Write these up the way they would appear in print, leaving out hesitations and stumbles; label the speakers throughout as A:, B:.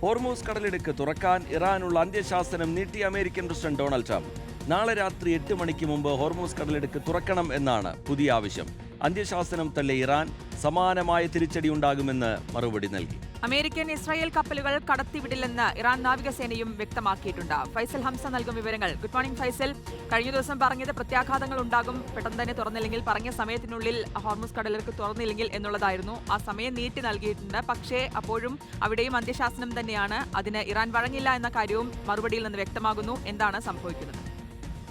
A: Hormuz കടലിടുക്ക് തുറക്കാൻ ഇറാനുള്ള അന്ത്യശാസനം നീട്ടി അമേരിക്കൻ പ്രസിഡന്റ് ഡൊണാൾഡ് ട്രംപ്. നാളെ രാത്രി 8 മണിക്ക് മുമ്പ് ഹോർമൂസ് കടലിടുക്ക് തുറക്കണം എന്നാണ് പുതിയ ആവശ്യം. അന്ത്യശാസനം തള്ളിയ ഇറാൻ സമാനമായ തിരിച്ചടി ഉണ്ടാകുമെന്ന് മറുപടി നൽകി.
B: അമേരിക്കൻ ഇസ്രായേൽ കപ്പലുകൾ കടത്തിവിടില്ലെന്ന് ഇറാൻ നാവികസേനയും വ്യക്തമാക്കിയിട്ടുണ്ട്. ഫൈസൽ ഹംസ നൽകും വിവരങ്ങൾ. Good morning Faisal. കഴിഞ്ഞ ദിവസം പറഞ്ഞത് പ്രത്യാഘാതങ്ങൾ ഉണ്ടാകും, പെട്ടെന്ന് തന്നെ തുറന്നില്ലെങ്കിൽ, പറഞ്ഞ സമയത്തിനുള്ളിൽ ഹോർമൂസ് കടലിടുക്ക് തുറന്നില്ലെങ്കിൽ എന്നുള്ളതായിരുന്നു. ആ സമയം നീട്ടി നൽകിയിട്ടുണ്ട്. പക്ഷേ അപ്പോഴും അവിടെയും അന്ത്യശാസനം തന്നെയാണ്. അതിന് ഇറാൻ വഴങ്ങില്ല എന്ന കാര്യവും മറുപടിയിൽ നിന്ന് വ്യക്തമാകുന്നു. എന്താണ് സംഭവിക്കുന്നത്?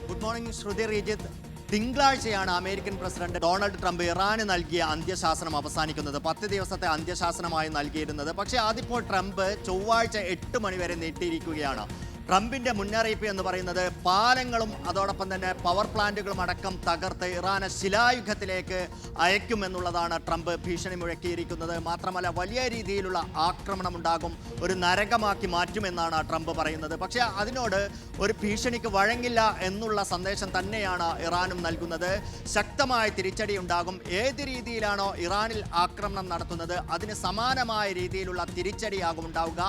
C: ഗുഡ് മോർണിംഗ് ശ്രുതി റീജിത്ത്. തിങ്കളാഴ്ചയാണ് അമേരിക്കൻ പ്രസിഡന്റ് ഡൊണാൾഡ് ട്രംപ് ഇറാന് നൽകിയ അന്ത്യശാസനം അവസാനിക്കുന്നത്. 10 ദിവസത്തെ അന്ത്യശാസനമായി നൽകിയിരുന്നത്. പക്ഷേ അതിപ്പോൾ ട്രംപ് ചൊവ്വാഴ്ച 8 മണിവരെ നീട്ടിയിരിക്കുകയാണ്. ട്രംപിന്റെ മുന്നറിയിപ്പ് എന്ന് പറയുന്നത് പാലങ്ങളും അതോടൊപ്പം തന്നെ പവർ പ്ലാന്റുകളും അടക്കം തകർത്ത് ഇറാനെ ശിലായുഗത്തിലേക്ക് അയക്കുമെന്നുള്ളതാണ് ട്രംപ് ഭീഷണി മുഴക്കിയിരിക്കുന്നത്. മാത്രമല്ല വലിയ രീതിയിലുള്ള ആക്രമണം ഉണ്ടാകും, ഒരു നരകമാക്കി മാറ്റുമെന്നാണ് ട്രംപ് പറയുന്നത്. പക്ഷേ അതിനോട് ഒരു ഭീഷണിക്ക് വഴങ്ങില്ല എന്നുള്ള സന്ദേശം തന്നെയാണ് ഇറാനും നൽകുന്നത്. ശക്തമായ തിരിച്ചടി ഉണ്ടാകും. ഏത് രീതിയിലാണോ ഇറാനിൽ ആക്രമണം നടത്തുന്നത് അതിന് സമാനമായ രീതിയിലുള്ള തിരിച്ചടിയാകും ഉണ്ടാവുക.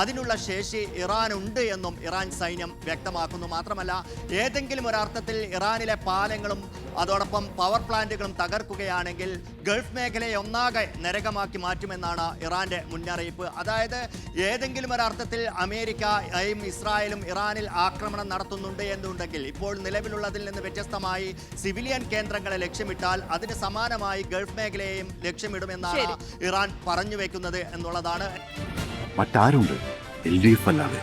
C: അതിനുള്ള ശേഷി ഇറാനുണ്ട് എന്നും ഇറാൻ സൈന്യം വ്യക്തമാക്കുന്നു. മാത്രമല്ല ഏതെങ്കിലും ഒരർത്ഥത്തിൽ ഇറാനിലെ പാലങ്ങളും അതോടൊപ്പം പവർ പ്ലാന്റുകളും തകർക്കുകയാണെങ്കിൽ ഗൾഫ് മേഖലയെ ഒന്നാകെ നരകമാക്കി മാറ്റുമെന്നാണ് ഇറാന്റെ മുന്നറിയിപ്പ്. അതായത് ഏതെങ്കിലും ഒരർത്ഥത്തിൽ അമേരിക്കയും ഇസ്രായേലും ഇറാനിൽ ആക്രമണം നടത്തുന്നുണ്ട് എന്നുണ്ടെങ്കിൽ ഇപ്പോൾ നിലവിലുള്ളതിൽ നിന്ന് വ്യത്യസ്തമായി സിവിലിയൻ കേന്ദ്രങ്ങളെ ലക്ഷ്യമിട്ടാൽ അതിന് സമാനമായി ഗൾഫ് മേഖലയെയും ലക്ഷ്യമിടുമെന്നാണ് ഇറാൻ പറഞ്ഞു വെക്കുന്നത് എന്നുള്ളതാണ്.
D: മറ്റാരുണ്ട് LDF അല്ലാതെ?